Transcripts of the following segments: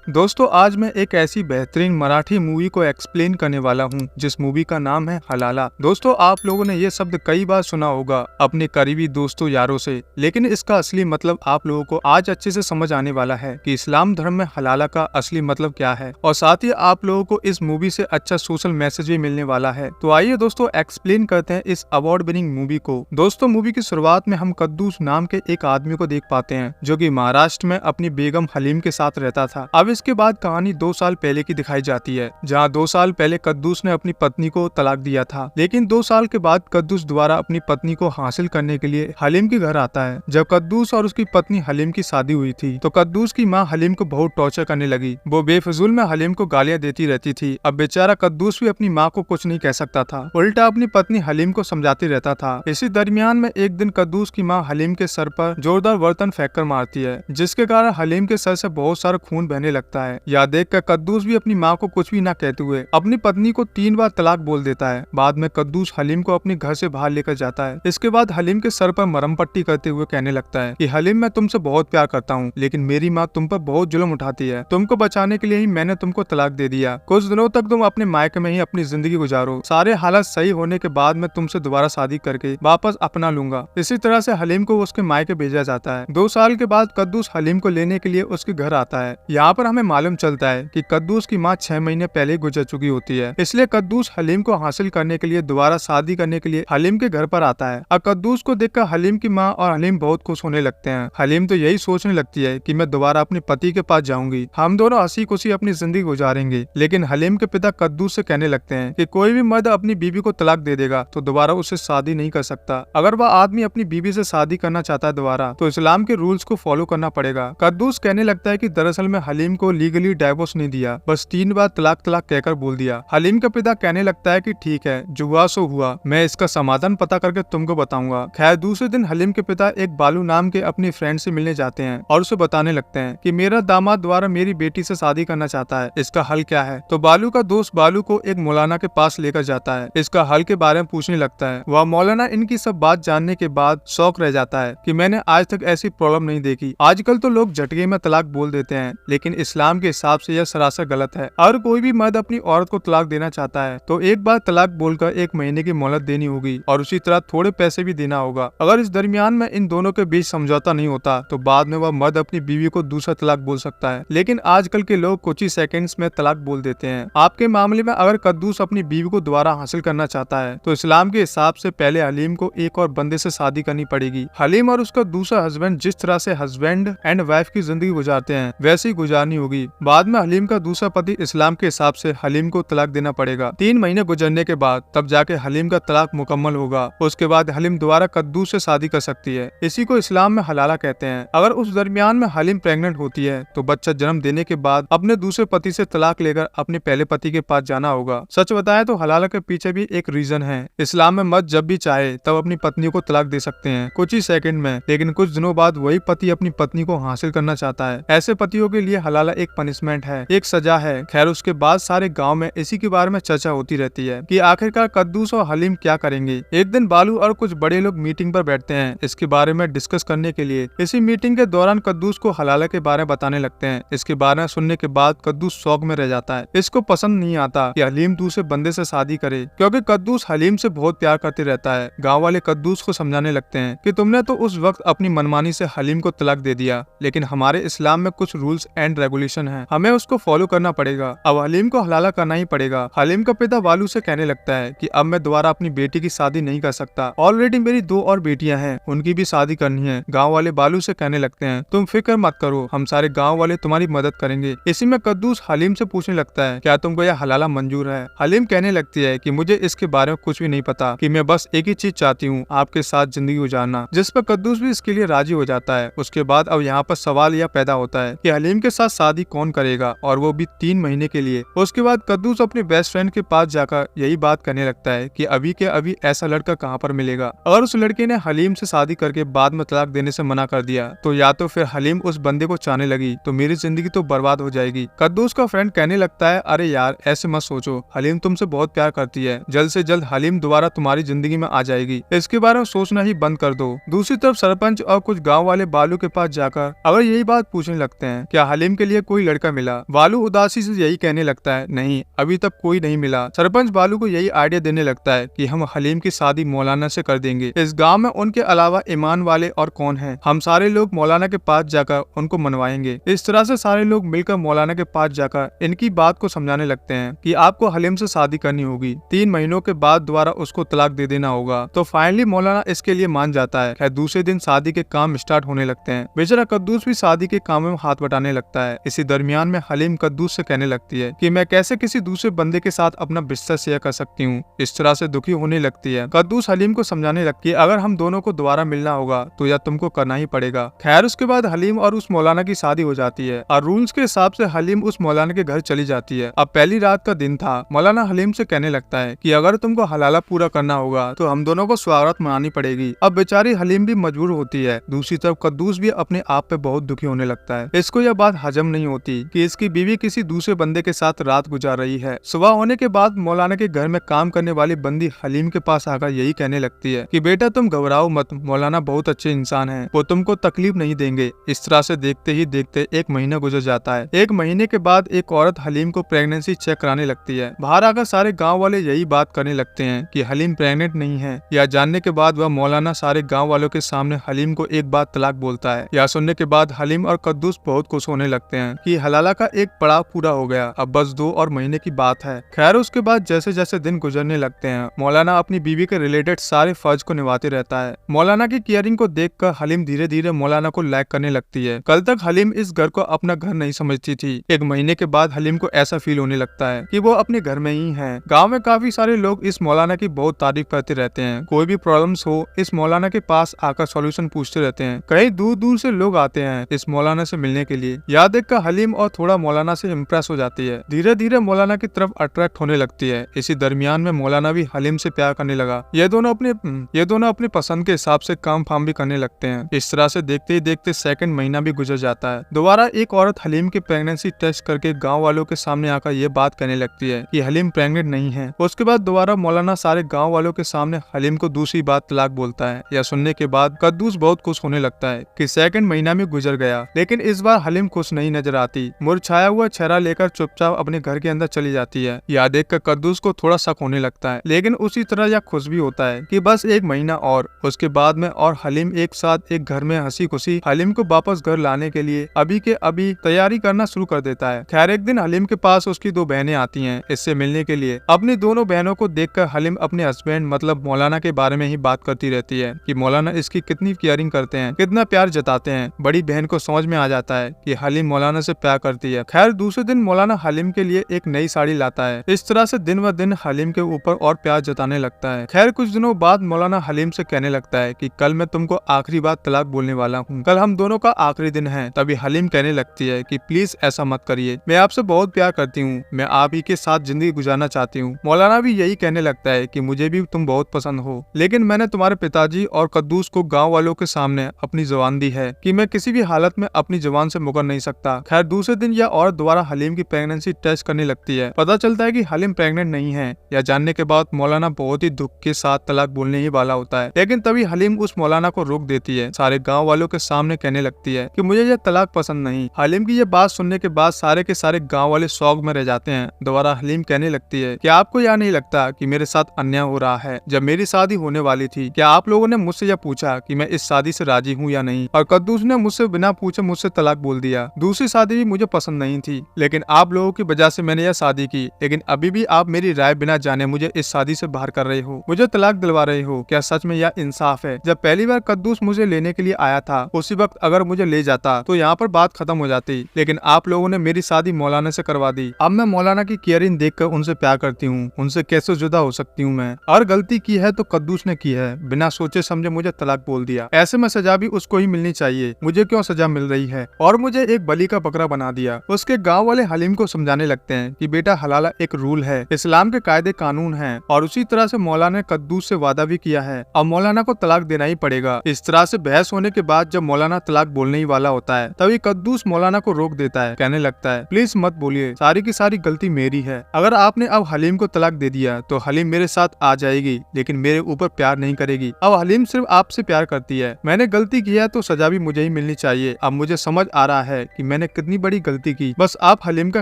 दोस्तों आज मैं एक ऐसी बेहतरीन मराठी मूवी को एक्सप्लेन करने वाला हूँ जिस मूवी का नाम है हलाला। दोस्तों आप लोगों ने ये शब्द कई बार सुना होगा अपने करीबी दोस्तों यारों से, लेकिन इसका असली मतलब आप लोगों को आज अच्छे से समझ आने वाला है कि इस्लाम धर्म में हलाला का असली मतलब क्या है, और साथ ही आप लोगों को इस मूवी से अच्छा सोशल मैसेज भी मिलने वाला है। तो आइए दोस्तों एक्सप्लेन करते हैं इस अवार्ड विनिंग मूवी को। दोस्तों मूवी की शुरुआत में हम कद्दूस नाम के एक आदमी को देख पाते हैं जो कि महाराष्ट्र में अपनी बेगम हलीम के साथ रहता था। अब इसके बाद कहानी 2 साल पहले की दिखाई जाती है, जहां 2 साल पहले कद्दूस ने अपनी पत्नी को तलाक दिया था। लेकिन 2 साल के बाद कद्दूस दोबारा अपनी पत्नी को हासिल करने के लिए हलीम के घर आता है। जब कद्दूस और उसकी पत्नी हलीम की शादी हुई थी तो कद्दूस की माँ हलीम को बहुत टॉर्चर करने लगी। वो बेफजूल में हलीम को गालियां देती रहती थी। अब बेचारा कद्दूस भी अपनी माँ को कुछ नहीं कह सकता था, उल्टा अपनी पत्नी हलीम को समझाती रहता था। इसी दरमियान में एक दिन कद्दूस की माँ हलीम के सर पर जोरदार बर्तन फेंककर मारती है, जिसके कारण हलीम के सर से बहुत सारा खून बहने लगता है। यह देखकर कद्दूस भी अपनी माँ को कुछ भी न कहते हुए अपनी पत्नी को 3 बार तलाक बोल देता है। बाद में कद्दूस हलीम को अपने घर से बाहर लेकर जाता है। इसके बाद हलीम के सर पर मरहम पट्टी करते हुए कहने लगता है कि हलीम मैं तुमसे बहुत प्यार करता हूँ, लेकिन मेरी माँ तुम पर बहुत जुल्म उठाती है। तुमको बचाने के लिए ही मैंने तुमको तलाक दे दिया। कुछ दिनों तक तुम अपने मायके में ही अपनी जिंदगी गुजारो। सारे हालात सही होने के बाद मैं तुमसे दोबारा शादी करके वापस अपना लूंगा। इसी तरह से हलीम को उसके मायके भेजा जाता है। 2 साल के बाद कद्दूस हलीम को लेने के लिए उसके घर आता है। यहाँ पर हमें मालूम चलता है कि कद्दूस की माँ 6 महीने पहले गुजर चुकी होती है, इसलिए कद्दूस हलीम को हासिल करने के लिए दोबारा शादी करने के लिए हलीम के घर पर आता है। अब कद्दूस को देखकर हलीम की माँ और हलीम बहुत खुश होने लगते हैं। हलीम तो यही सोचने लगती है कि मैं दोबारा अपने पति के पास जाऊंगी, हम दोनों हंसी खुशी अपनी जिंदगी गुजारेंगे। लेकिन हलीम के पिता कद्दूस से कहने लगते हैं कि कोई भी मर्द अपनी बीवी को तलाक दे देगा तो दोबारा उससे शादी नहीं कर सकता। अगर वह आदमी अपनी बीवी से शादी करना चाहता है दोबारा तो इस्लाम के रूल्स को फॉलो करना पड़ेगा। कद्दूस कहने लगता है कि दरअसल में हलीम को लीगली डाइवोर्स नहीं दिया, बस 3 बार तलाक तलाक कहकर बोल दिया। हलीम का पिता कहने लगता है कि ठीक है, जो हुआ सो हुआ, मैं इसका समाधान पता करके तुमको बताऊंगा। खैर दूसरे दिन हलीम के पिता एक बालू नाम के अपनी फ्रेंड से मिलने जाते हैं और उसे बताने लगते हैं कि मेरा दामाद द्वारा मेरी बेटी से शादी करना चाहता है, इसका हल क्या है। तो बालू का दोस्त बालू को एक मौलाना के पास लेकर जाता है, इसका हल के बारे में पूछने लगता है। वह मौलाना इनकी सब बात जानने के बाद शौक रह जाता है कि मैंने आज तक ऐसी प्रॉब्लम नहीं देखी। आजकल तो लोग झटके में तलाक बोल देते हैं, लेकिन इस्लाम के हिसाब से यह सरासर गलत है। अगर कोई भी मर्द अपनी औरत को तलाक देना चाहता है तो एक बार तलाक बोलकर 1 महीने की मोहलत देनी होगी और उसी तरह थोड़े पैसे भी देना होगा। अगर इस दरमियान में इन दोनों के बीच समझौता नहीं होता तो बाद में वह मर्द अपनी बीवी को दूसरा तलाक बोल सकता है। लेकिन आजकल के लोग कुछ ही सेकंड्स में तलाक बोल देते हैं। आपके मामले में अगर कद्दूस अपनी बीवी को दोबारा हासिल करना चाहता है तो इस्लाम के हिसाब से पहले हलीम को एक और बंदे से शादी करनी पड़ेगी। हलीम और उसका दूसरा हस्बैंड जिस तरह से हस्बैंड एंड वाइफ की जिंदगी गुजारते हैं वैसे ही गुजारनी होगी। बाद में हलीम का दूसरा पति इस्लाम के हिसाब से हलीम को तलाक देना पड़ेगा। 3 महीने गुजरने के बाद तब जाके हलीम का तलाक मुकम्मल होगा। उसके बाद हलीम दोबारा कद्दूस से शादी कर सकती है। इसी को इस्लाम में हलाला कहते हैं। अगर उस दरमियान में हलीम प्रेग्नेंट होती है तो बच्चा जन्म देने के बाद अपने दूसरे पति से तलाक लेकर अपने पहले पति के पास जाना होगा। सच बताएं तो हलाला के पीछे भी एक रीजन है। इस्लाम में मर्द जब भी चाहे तब अपनी पत्नी को तलाक दे सकते हैं कुछ ही सेकंड में, लेकिन कुछ दिनों बाद वही पति अपनी पत्नी को हासिल करना चाहता है। ऐसे पतियों के लिए हलाला एक पनिशमेंट है, एक सजा है। खैर उसके बाद सारे गांव में इसी के बारे में चर्चा होती रहती है कि आखिरकार कद्दूस और हलीम क्या करेंगे। एक दिन बालू और कुछ बड़े लोग मीटिंग पर बैठते हैं इसके बारे में डिस्कस करने के लिए। इसी मीटिंग के दौरान कद्दूस को हलाला के बारे में बताने लगते हैं। इसके बारे में सुनने के बाद कद्दूस शौक में रह जाता है। इसको पसंद नहीं आता कि हलीम दूसरे बंदे से शादी करे, क्योंकि कद्दूस हलीम से बहुत प्यार करते रहता है। गाँव वाले कद्दूस को समझाने लगते हैं कि तुमने तो उस वक्त अपनी मनमानी से हलीम को तलाक दे दिया, लेकिन हमारे इस्लाम में कुछ रूल्स एंड रेगुलेशन है, हमें उसको फॉलो करना पड़ेगा। अब हलीम को हलाला करना ही पड़ेगा। हलीम का पिता बालू से कहने लगता है कि अब मैं दोबारा अपनी बेटी की शादी नहीं कर सकता, ऑलरेडी मेरी 2 और बेटियां हैं, उनकी भी शादी करनी है। गांव वाले बालू से कहने लगते हैं तुम फिक्र मत करो, हम सारे गांव वाले तुम्हारी मदद करेंगे। इसी में कद्दूस हलीम से पूछने लगता है क्या तुमको यह हलाला मंजूर है। हलीम कहने लगती है कि मुझे इसके बारे में कुछ भी नहीं पता, कि मैं बस एक ही चीज चाहती हूँ, आपके साथ जिंदगी गुजारना। जिस पर कद्दूस भी इसके लिए राजी हो जाता है। उसके बाद अब यहाँ पर सवाल यह पैदा होता है कि हलीम के साथ शादी कौन करेगा, और वो भी 3 महीने के लिए। उसके बाद कद्दूस अपने बेस्ट फ्रेंड के पास जाकर यही बात करने लगता है कि अभी के अभी ऐसा लड़का कहाँ पर मिलेगा। अगर उस लड़के ने हलीम से शादी करके बाद में तलाक देने से मना कर दिया तो या तो फिर हलीम उस बंदे को चाहने लगी तो मेरी जिंदगी तो बर्बाद हो जाएगी। कद्दूस का फ्रेंड कहने लगता है अरे यार ऐसे मत सोचो, हलीम तुमसे बहुत प्यार करती है, जल्द से जल्द हलीम दोबारा तुम्हारी जिंदगी में आ जाएगी, इसके बारे में सोचना ही बंद कर दो। दूसरी तरफ सरपंच और कुछ गाँव वाले बालू के पास जाकर अगर यही बात पूछने लगते हैं क्या हलीम के लिए लिए कोई लड़का मिला। बालू उदासी से यही कहने लगता है, नहीं अभी तक कोई नहीं मिला। सरपंच बालू को यही आइडिया देने लगता है कि हम हलीम की शादी मौलाना से कर देंगे। इस गाँव में उनके अलावा ईमान वाले और कौन है, हम सारे लोग मौलाना के पास जाकर उनको मनवाएंगे। इस तरह से सारे लोग मिलकर मौलाना के पास जाकर इनकी बात को समझाने लगते हैं कि आपको हलीम से शादी करनी होगी, 3 महीनों के बाद दोबारा उसको तलाक दे देना होगा। तो फाइनली मौलाना इसके लिए मान जाता है। खैर दूसरे दिन शादी के काम स्टार्ट होने लगते हैं। बेचारा कद्दूस भी शादी के कामों में हाथ बटाने लगता है। इसी दरमियान में हलीम कद्दूस से कहने लगती है कि मैं कैसे किसी दूसरे बंदे के साथ अपना बिस्तर शेयर कर सकती हूँ। इस तरह से दुखी होने लगती है। कद्दूस हलीम को समझाने लगती है अगर हम दोनों को दोबारा मिलना होगा तो या तुमको करना ही पड़ेगा। खैर उसके बाद हलीम और उस मौलाना की शादी हो जाती है और रूल्स के हिसाब से हलीम उस मौलाना के घर चली जाती है। अब पहली रात का दिन था। मौलाना हलीम से कहने लगता है कि अगर तुमको हलाला पूरा करना होगा तो हम दोनों को स्वागत मनानी पड़ेगी। अब बेचारी हलीम भी मजबूर होती है। दूसरी तरफ कद्दूस भी अपने आप पे बहुत दुखी होने लगता है। इसको यह बात हजम नहीं होती कि इसकी बीवी किसी दूसरे बंदे के साथ रात गुजार रही है। सुबह होने के बाद मौलाना के घर में काम करने वाली बंदी हलीम के पास आकर यही कहने लगती है कि बेटा तुम घबराओ मत, मौलाना बहुत अच्छे इंसान हैं, वो तुमको तकलीफ नहीं देंगे। इस तरह से देखते ही देखते 1 महीना गुजर जाता है। 1 महीने के बाद एक औरत हलीम को प्रेगनेंसी चेक कराने लगती है। बाहर आकर सारे गाँव वाले यही बात करने लगते हैं कि हलीम प्रेग्नेंट नहीं है। यह जानने के बाद वह मौलाना सारे गाँव वालों के सामने हलीम को एक बार तलाक बोलता है। यह सुनने के बाद हलीम और कद्दूस बहुत खुश होने लगते हैं कि हलाला का एक पड़ाव पूरा हो गया, अब बस 2 और महीने की बात है। खैर उसके बाद जैसे जैसे दिन गुजरने लगते हैं मौलाना अपनी बीवी के रिलेटेड सारे फर्ज को निभाते रहता है। मौलाना की केयरिंग को देखकर हलीम धीरे धीरे मौलाना को लाइक करने लगती है। कल तक हलीम इस घर को अपना घर नहीं समझती थी। 1 महीने के बाद हलीम को ऐसा फील होने लगता है कि वो अपने घर में ही है। गाँव में काफी सारे लोग इस मौलाना की बहुत तारीफ करते रहते हैं। कोई भी प्रॉब्लम्स हो इस मौलाना के पास आकर सॉल्यूशन पूछते रहते हैं। कई दूर दूर से लोग आते हैं इस मौलाना से मिलने के लिए। यह देखकर हलीम और थोड़ा मौलाना से इम्प्रेस हो जाती है। धीरे धीरे मौलाना की तरफ अट्रैक्ट होने लगती है। इसी दरमियान में मौलाना भी हलीम से प्यार करने लगा। ये दोनों अपनी पसंद के हिसाब से काम फार्म भी करने लगते हैं। इस तरह से देखते ही देखते 2nd महीना भी गुजर जाता है। दोबारा एक औरत हलीम की प्रेगनेंसी टेस्ट करके गाँव वालों के सामने आकर ये बात कहने लगती है कि हलीम प्रेग्नेंट नहीं है। उसके बाद दोबारा मौलाना सारे गाँव वालों के सामने हलीम को दूसरी बार तलाक बोलता है। यह सुनने के बाद कद्दूस बहुत खुश होने लगता है कि 2nd महीना में गुजर गया। लेकिन इस बार हलीम खुश नहीं नजर आती। मुरझाया हुआ चेहरा लेकर चुपचाप अपने घर के अंदर चली जाती है। यह देखकर कद्दूस को थोड़ा शक होने लगता है, लेकिन उसी तरह यह खुश भी होता है कि बस 1 महीना और उसके बाद में और हलीम एक साथ एक घर में हंसी खुशी हलीम को वापस घर लाने के लिए अभी के अभी तैयारी करना शुरू कर देता है। खैर एक दिन हलीम के पास उसकी 2 बहनें आती हैं इससे मिलने के लिए। अपनी दोनों बहनों को देखकर हलीम अपने हस्बैंड मतलब मौलाना के बारे में ही बात करती रहती है कि मौलाना इसकी कितनी केयरिंग करते हैं, कितना प्यार जताते हैं। बड़ी बहन को समझ में आ जाता है कि हलीम मौलाना से प्यार करती है। खैर दूसरे दिन मौलाना हलीम के लिए एक नई साड़ी लाता है। इस तरह से दिन व दिन हलीम के ऊपर और प्यार जताने लगता है। खैर कुछ दिनों बाद मौलाना हलीम से कहने लगता है कि कल मैं तुमको आखिरी बार तलाक बोलने वाला हूँ, कल हम दोनों का आखिरी दिन है। तभी हलीम कहने लगती है कि प्लीज ऐसा मत करिए, मैं आपसे बहुत प्यार करती हूँ, मैं आप ही के साथ जिंदगी गुजारना चाहती हूँ। मौलाना भी यही कहने लगता है कि मुझे भी तुम बहुत पसंद हो, लेकिन मैंने तुम्हारे पिताजी और कद्दूस को गाँव वालों के सामने अपनी जुबान दी है कि मैं किसी भी हालत में अपनी जुबान से मुकर नहीं सकता। खैर दूसरे दिन यह औरत दोबारा हलीम की प्रेगनेंसी टेस्ट करने लगती है। पता चलता है कि हलीम प्रेग्नेंट नहीं है। यह जानने के बाद मौलाना बहुत ही दुख के साथ तलाक बोलने ही वाला होता है, लेकिन तभी हलीम उस मौलाना को रोक देती है। सारे गाँव वालों के सामने कहने लगती है कि मुझे यह तलाक पसंद नहीं। हलीम की यह बात सुनने के बाद सारे के सारे गाँव वाले शौक में रह जाते हैं। दोबारा हलीम कहने लगती है कि आपको यह नहीं लगता कि मेरे साथ अन्याय हो रहा है? जब मेरी शादी होने वाली थी क्या आप लोगों ने मुझसे यह पूछा कि मैं इस शादी से राजी हूँ या नहीं? और कद्दूस ने मुझसे बिना पूछे मुझसे तलाक बोल दिया। दूसरी शादी भी मुझे पसंद नहीं थी, लेकिन आप लोगों की वजह से मैंने यह शादी की, लेकिन अभी भी आप मेरी राय बिना जाने मुझे इस शादी से बाहर कर रहे हो, मुझे तलाक दिलवा रहे हो। क्या सच में यह इंसाफ है? जब पहली बार कद्दूस मुझे लेने के लिए आया था उसी वक्त अगर मुझे ले जाता तो यहाँ पर बात खत्म हो जाती, लेकिन आप लोगों ने मेरी शादी मौलाना से करवा दी। अब मैं मौलाना की केयरिंग देखकर उनसे प्यार करती हूँ, उनसे कैसे जुदा हो सकती हूँ मैं? और गलती की है तो कद्दूस ने की है, बिना सोचे समझे मुझे तलाक बोल दिया। ऐसे में सजा भी उसको ही मिलनी चाहिए, मुझे क्यों सजा मिल रही है? और मुझे एक बलि का बकरा बना दिया। उसके गाँव वाले हलीम को समझाने लगते हैं कि बेटा हलाला एक रूल है, इस्लाम के कायदे कानून है, और उसी तरह से मौलाना ने कद्दूस से वादा भी किया है, अब मौलाना को तलाक देना ही पड़ेगा। इस तरह से बहस होने के बाद जब मौलाना तलाक बोलने ही वाला होता है तभी कद्दूस मौलाना को रोक देता है। कहने लगता है प्लीज मत बोलिए, सारी की सारी गलती मेरी है। अगर आपने अब हलीम को तलाक दे दिया तो हलीम मेरे साथ आ जाएगी, लेकिन मेरे ऊपर प्यार नहीं करेगी। अब हलीम सिर्फ आपसे प्यार करती है, मैंने गलती किया तो सजा भी मुझे ही मिलनी चाहिए। अब मुझे समझ आ रहा है कि मैंने मैंने कितनी बड़ी गलती की, बस आप हलीम का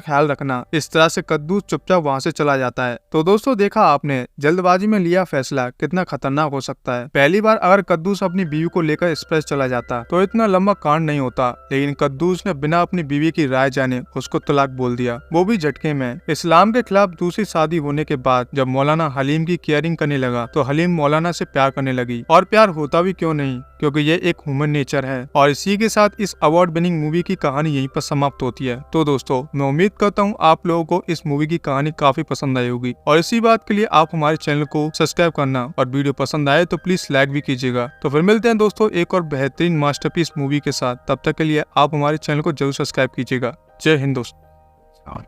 ख्याल रखना। इस तरह से कद्दूस चुपचाप वहाँ से चला जाता है। तो दोस्तों देखा आपने, जल्दबाजी में लिया फैसला कितना खतरनाक हो सकता है। पहली बार अगर कद्दूस अपनी बीवी को लेकर एक्सप्रेस चला जाता तो इतना लंबा कांड नहीं होता, लेकिन कद्दूस ने बिना अपनी बीवी की राय जाने उसको तलाक बोल दिया, वो भी झटके में। इस्लाम के खिलाफ दूसरी शादी होने के बाद जब मौलाना हलीम की केयरिंग करने लगा तो हलीम मौलाना से प्यार करने लगी, और प्यार होता भी क्यों नहीं, क्योंकि ये एक ह्यूमन नेचर है। और इसी के साथ इस अवार्ड विनिंग मूवी की कहानी यहीं पर समाप्त होती है। तो दोस्तों मैं उम्मीद करता हूँ आप लोगों को इस मूवी की कहानी काफी पसंद आई होगी, और इसी बात के लिए आप हमारे चैनल को सब्सक्राइब करना, और वीडियो पसंद आए तो प्लीज लाइक भी कीजिएगा। तो फिर मिलते हैं दोस्तों एक और बेहतरीन मास्टरपीस मूवी के साथ। तब तक के लिए आप हमारे चैनल को जरूर सब्सक्राइब कीजिएगा। जय हिंद दोस्तों।